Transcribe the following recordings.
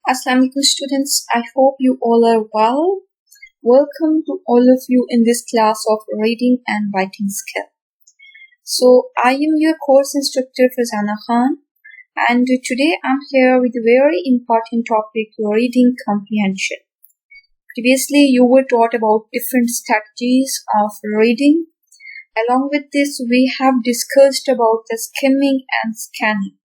Assalamualaikum students, I hope you all are well. Welcome to all of you in this class of reading and writing skill. So I am your course instructor Fazana Khan, and today I'm here with a very important topic, reading comprehension. Previously you were taught about different strategies of reading. Along with this we have discussed about the skimming and scanning.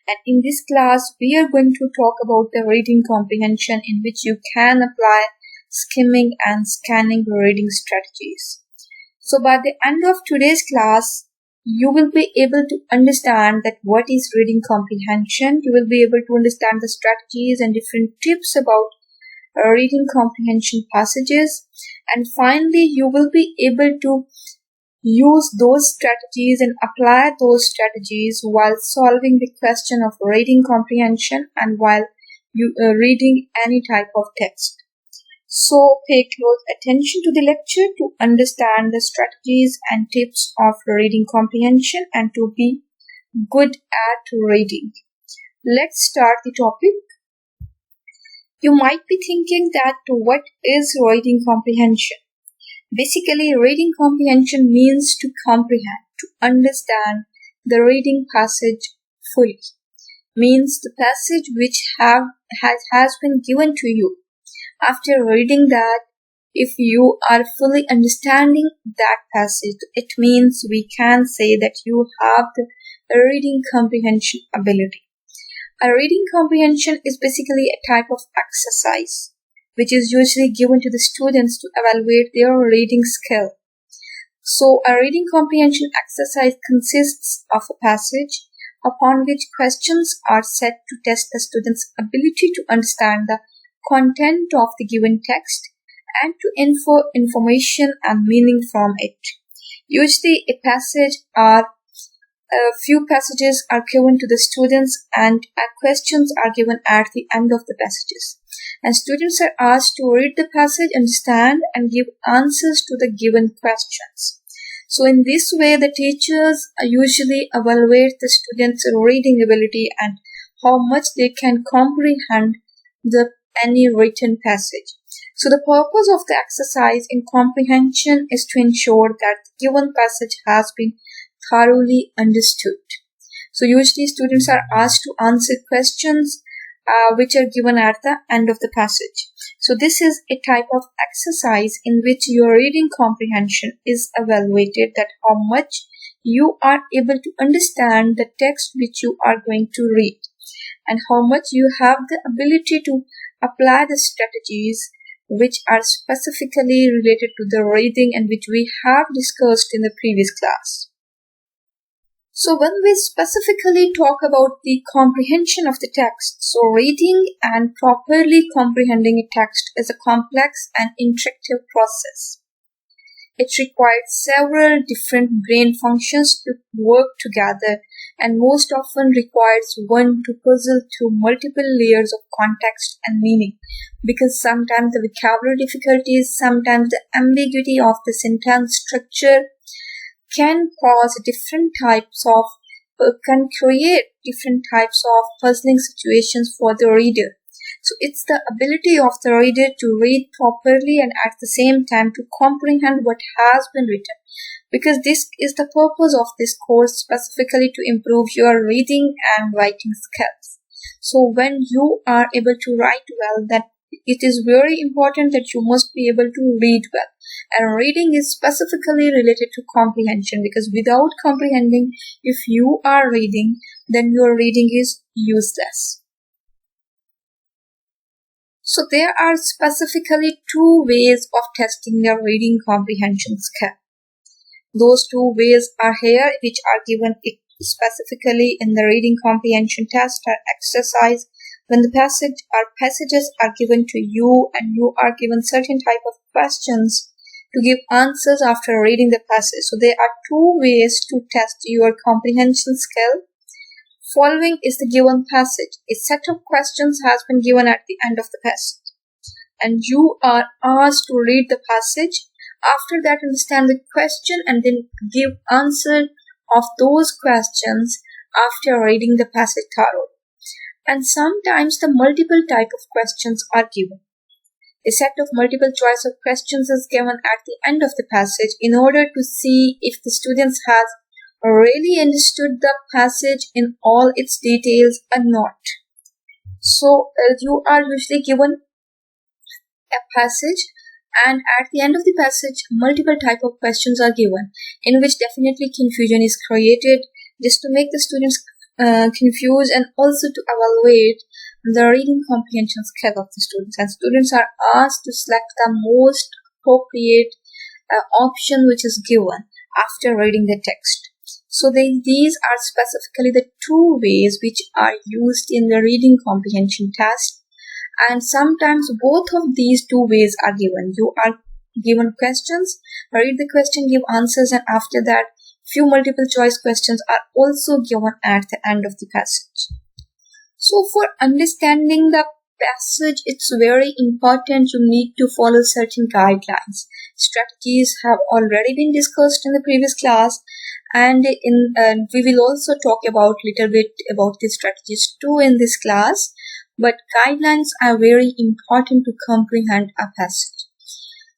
And in this class, we are going to talk about the reading comprehension in which you can apply skimming and scanning reading strategies. So by the end of today's class, you will be able to understand that what is reading comprehension. You will be able to understand the strategies and different tips about reading comprehension passages. And finally, you will be able to use those strategies and apply those strategies while solving the question of reading comprehension and while reading any type of text. So pay close attention to the lecture to understand the strategies and tips of reading comprehension and to be good at reading. Let's start the topic. You might be thinking that what is reading comprehension? Basically, reading comprehension means to comprehend, to understand the reading passage fully. Means the passage which has been given to you. After reading that, if you are fully understanding that passage, it means we can say that you have the reading comprehension ability. A reading comprehension is basically a type of exercise which is usually given to the students to evaluate their reading skill. So a reading comprehension exercise consists of a passage upon which questions are set to test the student's ability to understand the content of the given text and to infer information and meaning from it. Usually a few passages are given to the students and questions are given at the end of the passages. And students are asked to read the passage, understand, and give answers to the given questions. So in this way, the teachers usually evaluate the students' reading ability and how much they can comprehend any written passage. So the purpose of the exercise in comprehension is to ensure that the given passage has been thoroughly understood. So usually students are asked to answer questions which are given at the end of the passage. So this is a type of exercise in which your reading comprehension is evaluated, that how much you are able to understand the text which you are going to read and how much you have the ability to apply the strategies which are specifically related to the reading and which we have discussed in the previous class. So when we specifically talk about the comprehension of the text, so reading and properly comprehending a text is a complex and intricate process. It requires several different brain functions to work together and most often requires one to puzzle through multiple layers of context and meaning, because sometimes the vocabulary difficulties, sometimes the ambiguity of the sentence structure can create different types of puzzling situations for the reader. So it's the ability of the reader to read properly and at the same time to comprehend what has been written, because this is the purpose of this course, specifically to improve your reading and writing skills. So when you are able to write well, then it is very important that you must be able to read well. And reading is specifically related to comprehension, because without comprehending, if you are reading, then your reading is useless. So there are specifically two ways of testing your reading comprehension skill. Those two ways are here, which are given specifically in the reading comprehension test or exercise. When the passages are given to you and you are given certain type of questions to give answers after reading the passage. So there are two ways to test your comprehension skill. Following is the given passage. A set of questions has been given at the end of the passage, and you are asked to read the passage. After that, understand the question and then give answer of those questions after reading the passage thoroughly. And sometimes the multiple type of questions are given. A set of multiple choice of questions is given at the end of the passage in order to see if the students have really understood the passage in all its details or not. So you are usually given a passage, and at the end of the passage multiple type of questions are given, in which definitely confusion is created just to make the students confused and also to evaluate the reading comprehension skill of the students. And students are asked to select the most appropriate option which is given after reading the text. So these are specifically the two ways which are used in the reading comprehension test, and sometimes both of these two ways are given. You are given questions, read the question, give answers, and after that few multiple choice questions are also given at the end of the passage. So for understanding the passage, it's very important you need to follow certain guidelines. Strategies have already been discussed in the previous class, and we will also talk about little bit about the strategies too in this class, but guidelines are very important to comprehend a passage.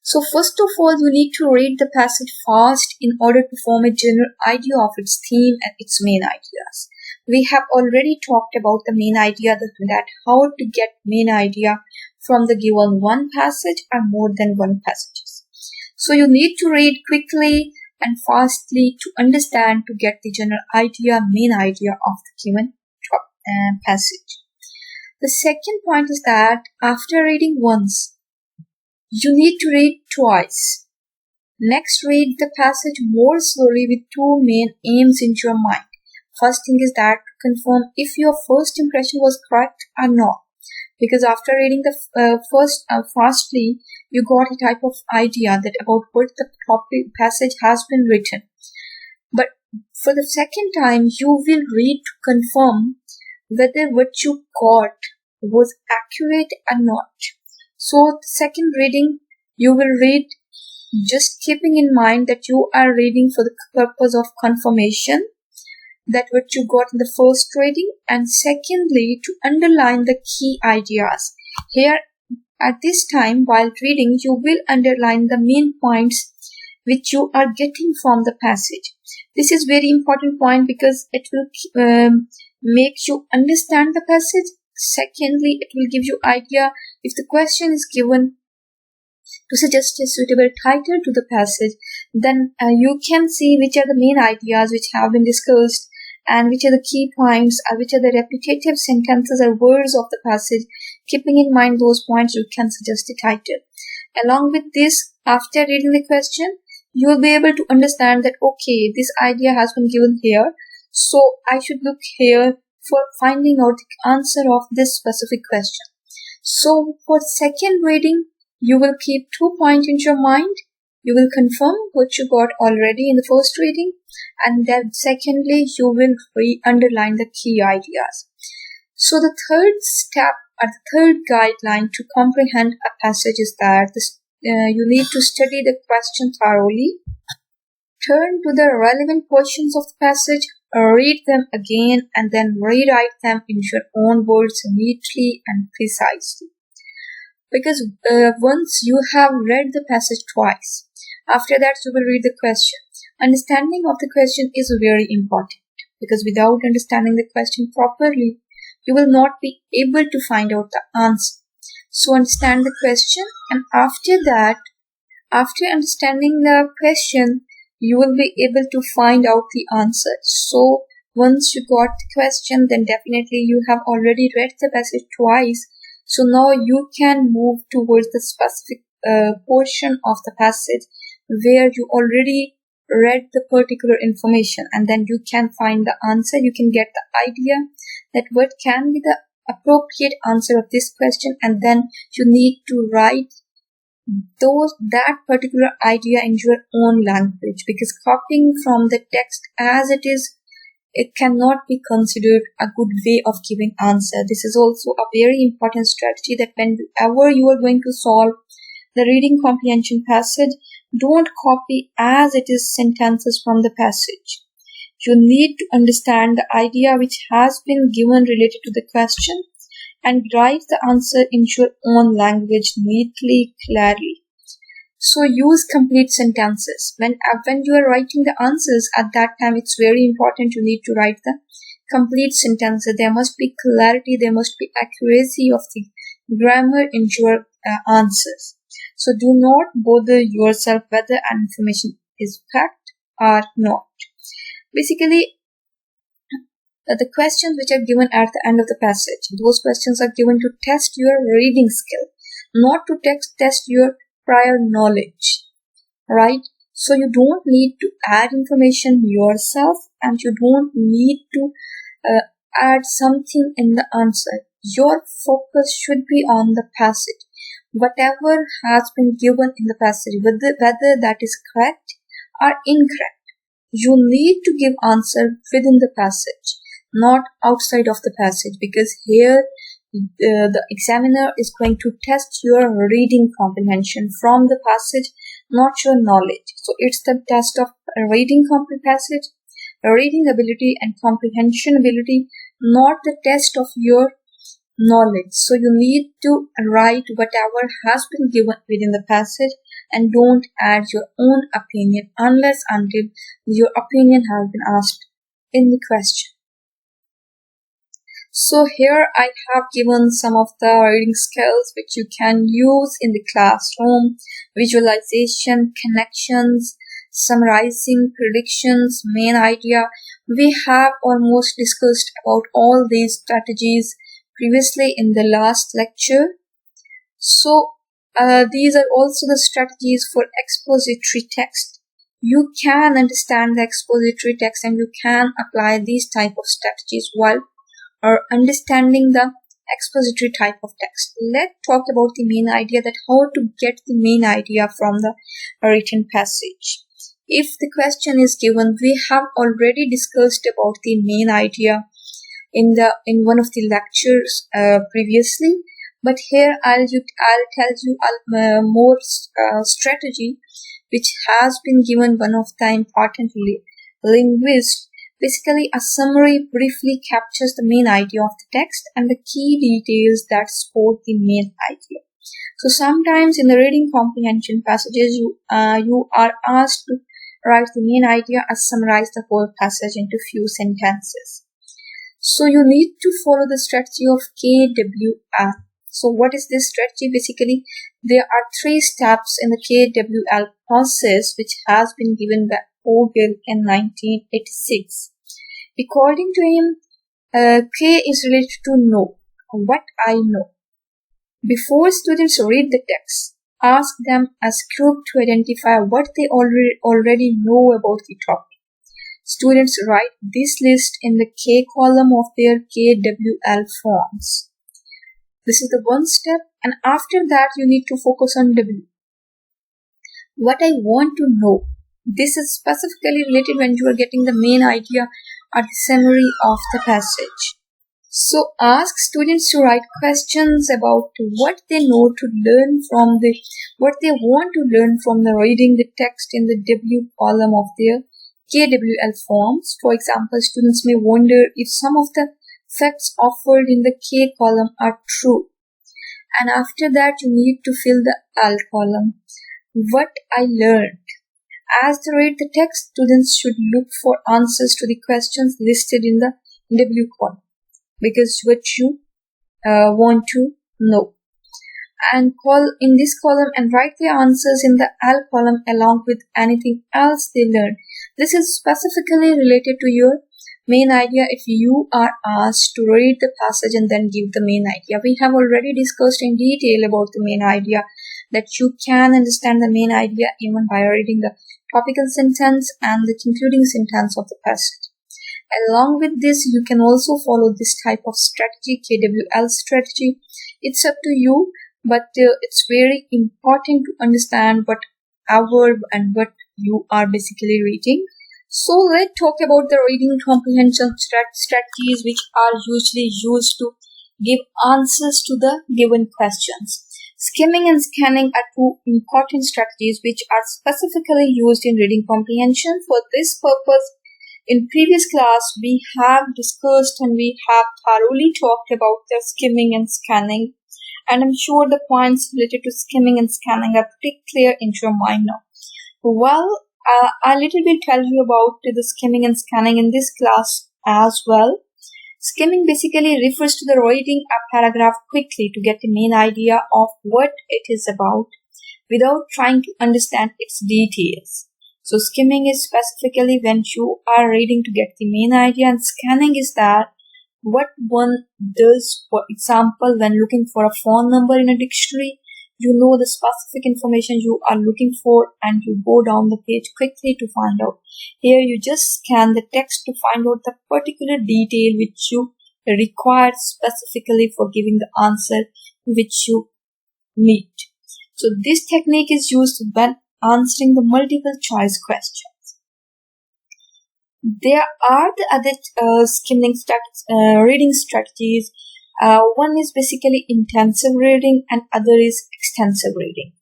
So first of all, you need to read the passage fast in order to form a general idea of its theme and its main ideas. We have already talked about the main idea, that how to get main idea from the given one passage or more than one passages. So you need to read quickly and fastly to understand, to get the general idea, main idea of the given passage. The second point is that after reading once, you need to read twice. Next, read the passage more slowly with two main aims in your mind. First thing is that to confirm if your first impression was correct or not. Because after reading the first fastly, you got a type of idea that about what the topic passage has been written. But for the second time, you will read to confirm whether what you got was accurate or not. So the second reading, you will read just keeping in mind that you are reading for the purpose of confirmation that what you got in the first reading, and secondly to underline the key ideas. Here at this time while reading, you will underline the main points which you are getting from the passage. This is very important point because it will make you understand the passage. Secondly, it will give you idea if the question is given to suggest a suitable title to the passage, then you can see which are the main ideas which have been discussed and which are the key points or which are the repetitive sentences or words of the passage. Keeping in mind those points, you can suggest a title. Along with this, after reading the question, you will be able to understand that okay, this idea has been given here, so I should look here for finding out the answer of this specific question. So for second reading, you will keep 2 points in your mind. You will confirm what you got already in the first reading, and then secondly, you will underline the key ideas. So the third step or the third guideline to comprehend a passage is that you need to study the question thoroughly. Turn to the relevant portions of the passage, read them again, and then rewrite them in your own words neatly and precisely. Because once you have read the passage twice, after that you will read the question. Understanding of the question is very important, because without understanding the question properly, you will not be able to find out the answer. So understand the question, and after that, after understanding the question, you will be able to find out the answer. So once you got the question, then definitely you have already read the passage twice. So now you can move towards the specific portion of the passage where you already read the particular information, and then you can find the answer. You can get the idea that what can be the appropriate answer of this question, and then you need to write that particular idea in your own language, because copying from the text as it is, it cannot be considered a good way of giving answer. This is also a very important strategy, that whenever you are going to solve the reading comprehension passage, don't copy as it is sentences from the passage. You need to understand the idea which has been given related to the question and write the answer in your own language neatly, clearly. So use complete sentences. When you are writing the answers at that time, it's very important you need to write the complete sentences. There must be clarity, there must be accuracy of the grammar in your answers. So do not bother yourself whether an information is fact or not. Basically, the questions which are given at the end of the passage, those questions are given to test your reading skill, not to test your prior knowledge, right? So you don't need to add information yourself, and you don't need to add something in the answer. Your focus should be on the passage. Whatever has been given in the passage, whether that is correct or incorrect, you need to give answer within the passage, not outside of the passage, because here the examiner is going to test your reading comprehension from the passage, not your knowledge. So it's the test of reading passage, reading ability and comprehension ability, not the test of your knowledge. So you need to write whatever has been given within the passage and don't add your own opinion unless until your opinion has been asked in the question. So here I have given some of the reading skills which you can use in the classroom: visualization, connections, summarizing, predictions, main idea. We have almost discussed about all these strategies previously in the last lecture. So these are also the strategies for expository text. You can understand the expository text and you can apply these type of strategies while understanding the expository type of text. Let's talk about the main idea, that how to get the main idea from the written passage. If the question is given, we have already discussed about the main idea in one of the lectures previously, but here I'll tell you more strategy which has been given one of the important linguists. Basically, a summary briefly captures the main idea of the text and the key details that support the main idea. So sometimes in the reading comprehension passages, you are asked to write the main idea and summarize the whole passage into few sentences. So you need to follow the strategy of KWL. So what is this strategy? Basically, there are 3 steps in the KWL process which has been given by Ogill in 1986. According to him, K is related to know, what I know. Before students read the text, ask them as group to identify what they already know about the topic. Students write this list in the K column of their KWL forms. This is the one step, and after that you need to focus on W. What I want to know. This is specifically related when you are getting the main idea or the summary of the passage. So ask students to write questions about what they know to learn from what they want to learn from the reading the text in the W column of their KWL forms. For example, students may wonder if some of the facts offered in the K column are true. And after that, you need to fill the L column. What I learned. As they read the text, students should look for answers to the questions listed in the W column, because what you want to know. And call in this column and write the answers in the L column along with anything else they learned. This is specifically related to your main idea if you are asked to read the passage and then give the main idea. We have already discussed in detail about the main idea, that you can understand the main idea even by reading the topical sentence and the concluding sentence of the passage. Along with this, you can also follow this type of strategy, KWL strategy. It's up to you, but it's very important to understand what our and what you are basically reading. So let's talk about the reading comprehension strategies which are usually used to give answers to the given questions. Skimming and scanning are 2 important strategies which are specifically used in reading comprehension. For this purpose, In previous class, we have discussed and we have thoroughly talked about the skimming and scanning, and I'm sure the points related to skimming and scanning are pretty clear into your mind now. Well, I little bit tell you about the skimming and scanning in this class as well. Skimming basically refers to the reading a paragraph quickly to get the main idea of what it is about without trying to understand its details. So skimming is specifically when you are reading to get the main idea, and scanning is that what one does. For example, when looking for a phone number in a dictionary, you know the specific information you are looking for and you go down the page quickly to find out. Here you just scan the text to find out the particular detail which you require specifically for giving the answer which you need. So this technique is used when answering the multiple choice questions. There are the other reading strategies. One is basically intensive reading and other is extensive reading.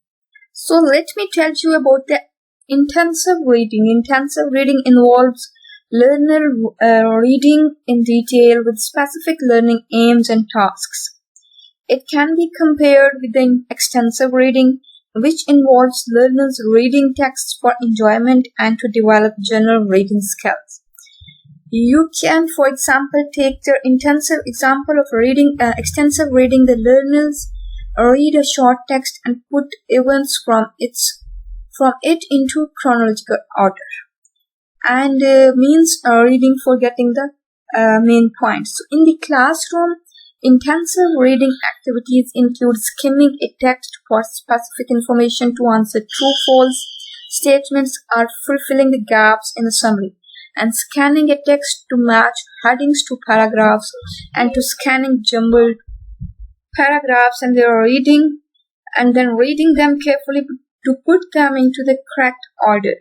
So let me tell you about the intensive reading. Intensive reading involves learner reading in detail with specific learning aims and tasks. It can be compared with the extensive reading, which involves learners reading texts for enjoyment and to develop general reading skills. You can, for example, take the intensive example of reading extensive reading. The learners read a short text and put events from it into chronological order, and means reading for getting the main points. So in the classroom, intensive reading activities include skimming a text for specific information to answer true-false statements or fulfilling the gaps in the summary, and scanning a text to match headings to paragraphs, and to scanning jumbled paragraphs and their reading, and then reading them carefully to put them into the correct order.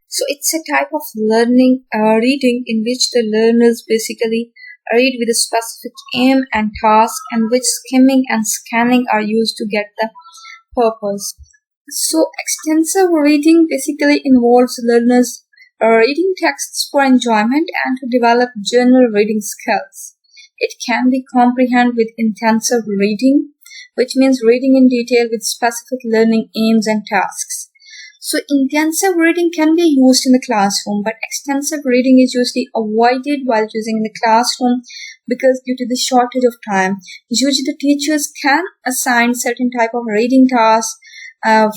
So it's a type of learning reading in which the learners basically read with a specific aim and task, and which skimming and scanning are used to get the purpose. So extensive reading basically involves learners reading texts for enjoyment and to develop general reading skills. It can be comprehended with intensive reading, which means reading in detail with specific learning aims and tasks. So intensive reading can be used in the classroom, but extensive reading is usually avoided while using in the classroom because due to the shortage of time, usually the teachers can assign certain type of reading tasks at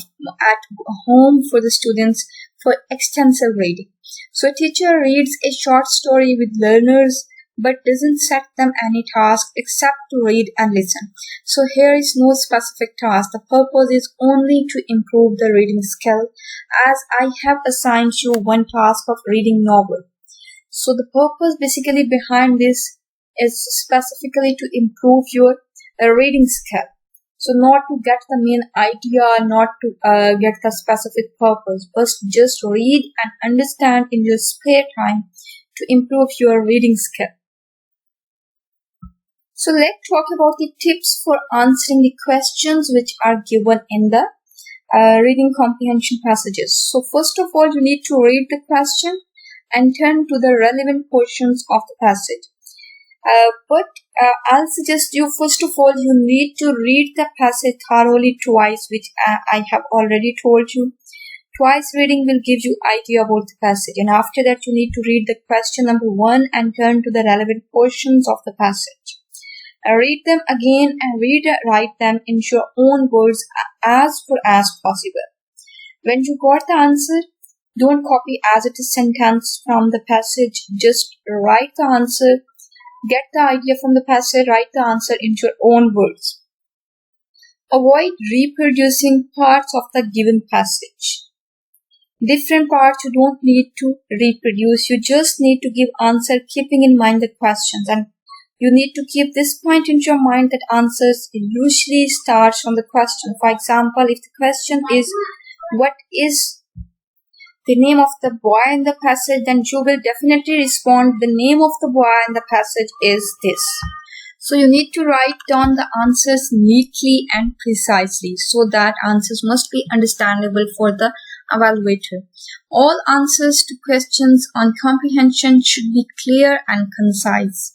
home for the students for extensive reading. So a teacher reads a short story with learners but doesn't set them any task except to read and listen. So here is no specific task. The purpose is only to improve the reading skill, as I have assigned you one task of reading novel. So the purpose basically behind this is specifically to improve your reading skill. So not to get the main idea, not to get the specific purpose, but just read and understand in your spare time to improve your reading skill. So let's talk about the tips for answering the questions which are given in the reading comprehension passages. So first of all, you need to read the question and turn to the relevant portions of the passage. But I'll suggest you, first of all, you need to read the passage thoroughly twice, which I have already told you. Twice reading will give you idea about the passage, and after that you need to read the question number 1 and turn to the relevant portions of the passage. Read them again and write them in your own words as far as possible. When you got the answer, don't copy as it is sentence from the passage. Just write the answer. Get the idea from the passage, write the answer in your own words. Avoid reproducing parts of the given passage. Different parts you don't need to reproduce. You just need to give answer keeping in mind the questions, and you need to keep this point in your mind that answers usually starts from the question. For example, if the question is, what is the name of the boy in the passage, then you will definitely respond, the name of the boy in the passage is this. So you need to write down the answers neatly and precisely so that answers must be understandable for the evaluator. All answers to questions on comprehension should be clear and concise.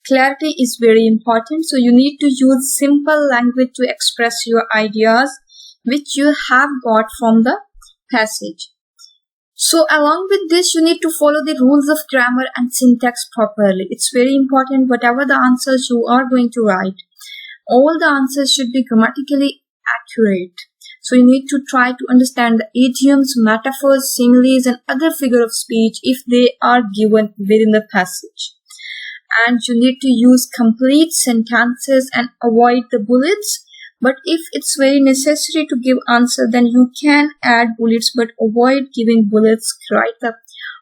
Clarity is very important, so you need to use simple language to express your ideas which you have got from the passage. So along with this, you need to follow the rules of grammar and syntax properly. It's very important, whatever the answers you are going to write, all the answers should be grammatically accurate. So you need to try to understand the idioms, metaphors, similes, and other figure of speech if they are given within the passage. And you need to use complete sentences and avoid the bullets. But if it's very necessary to give answer, then you can add bullets, but avoid giving bullets. Write the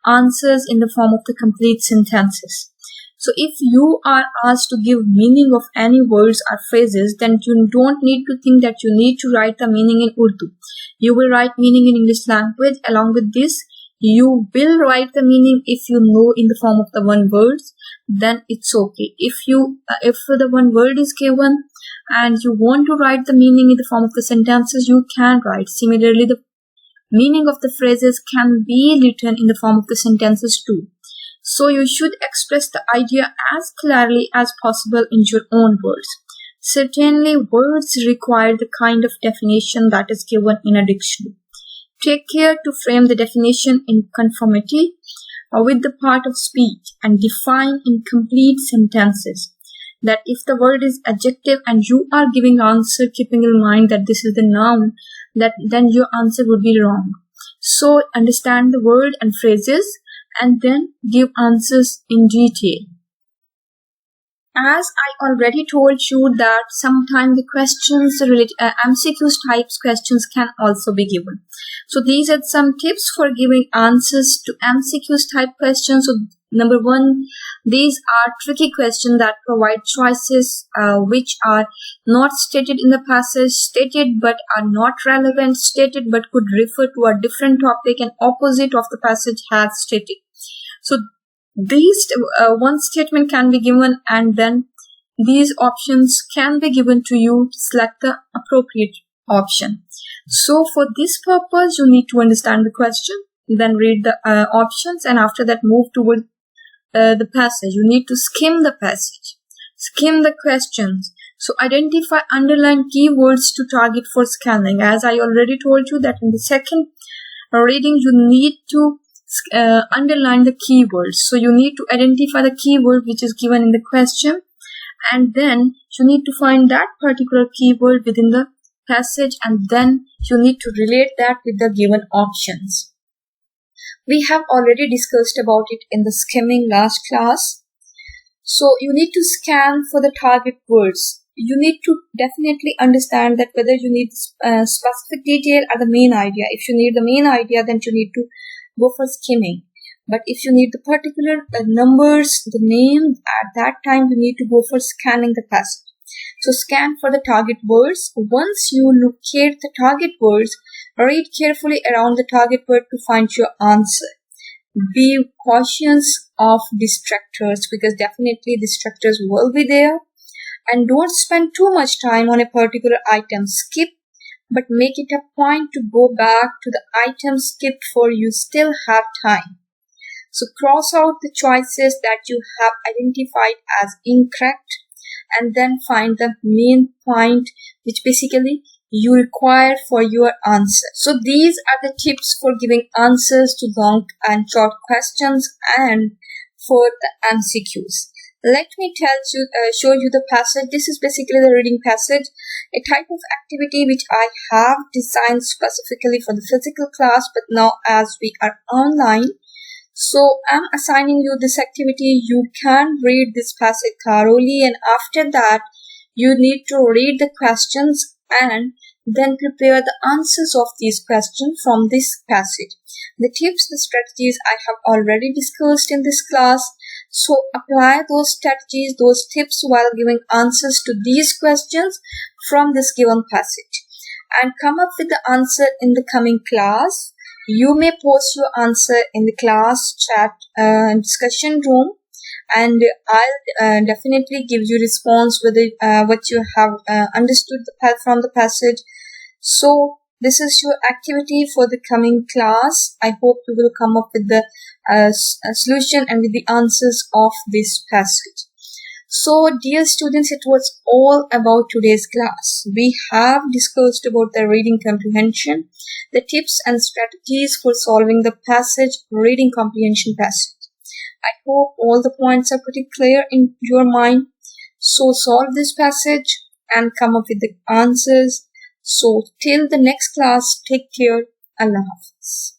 answers in the form of the complete sentences. So if you are asked to give meaning of any words or phrases, then you don't need to think that you need to write the meaning in Urdu. You will write meaning in English language. Along with this, you will write the meaning if you know in the form of the one words, then it's okay. If the one word is given and you want to write the meaning in the form of the sentences, you can write. Similarly, the meaning of the phrases can be written in the form of the sentences too. So you should express the idea as clearly as possible in your own words. Certainly, words require the kind of definition that is given in a dictionary. Take care to frame the definition in conformity with the part of speech and define in complete sentences. That if the word is adjective and you are giving answer keeping in mind that this is the noun, then your answer would be wrong. So understand the word and phrases and then give answers in detail. As I already told you that sometimes the questions related MCQ types questions can also be given. So these are some tips for giving answers to MCQ type questions. So number one, these are tricky questions that provide choices which are not stated in the passage, stated but are not relevant, stated but could refer to a different topic and opposite of the passage has stated. So these one statement can be given and then these options can be given to you to select the appropriate option. So for this purpose, you need to understand the question, then read the options, and after that move toward the passage. You need to skim the passage, skim the questions. So identify underline keywords to target for scanning. As I already told you that in the second reading, you need to underline the keywords. So you need to identify the keyword which is given in the question, and then you need to find that particular keyword within the passage, and then you need to relate that with the given options. We have already discussed about it in the skimming last class. So you need to scan for the target words. You need to definitely understand that whether you need specific detail or the main idea. If you need the main idea, then you need to go for skimming. But if you need the particular numbers, the name, at that time you need to go for scanning the passage. So scan for the target words. Once you locate the target words, read carefully around the target word to find your answer. Be cautious of distractors because definitely distractors will be there. And don't spend too much time on a particular item. Skip, but make it a point to go back to the item skipped for you still have time. So cross out the choices that you have identified as incorrect and then find the main point which basically you require for your answer. So these are the tips for giving answers to long and short questions and for the MCQs. Let me show you the passage. This is basically the reading passage, a type of activity which I have designed specifically for the physical class, but now as we are online, so I'm assigning you this activity. You can read this passage thoroughly, and after that you need to read the questions and then prepare the answers of these questions from this passage. The tips, the strategies I have already discussed in this class. So apply those strategies, those tips while giving answers to these questions from this given passage and come up with the answer in the coming class. You may post your answer in the class chat discussion room, and I'll definitely give you response whether what you have understood from the passage. So This is your activity for the coming class. I hope you will come up with the solution and with the answers of this passage. So, dear students, it was all about today's class. We have discussed about the reading comprehension, the tips and strategies for solving the passage, reading comprehension passage. I hope all the points are pretty clear in your mind. So, solve this passage and come up with the answers. So, till the next class, take care. Allah Hafiz.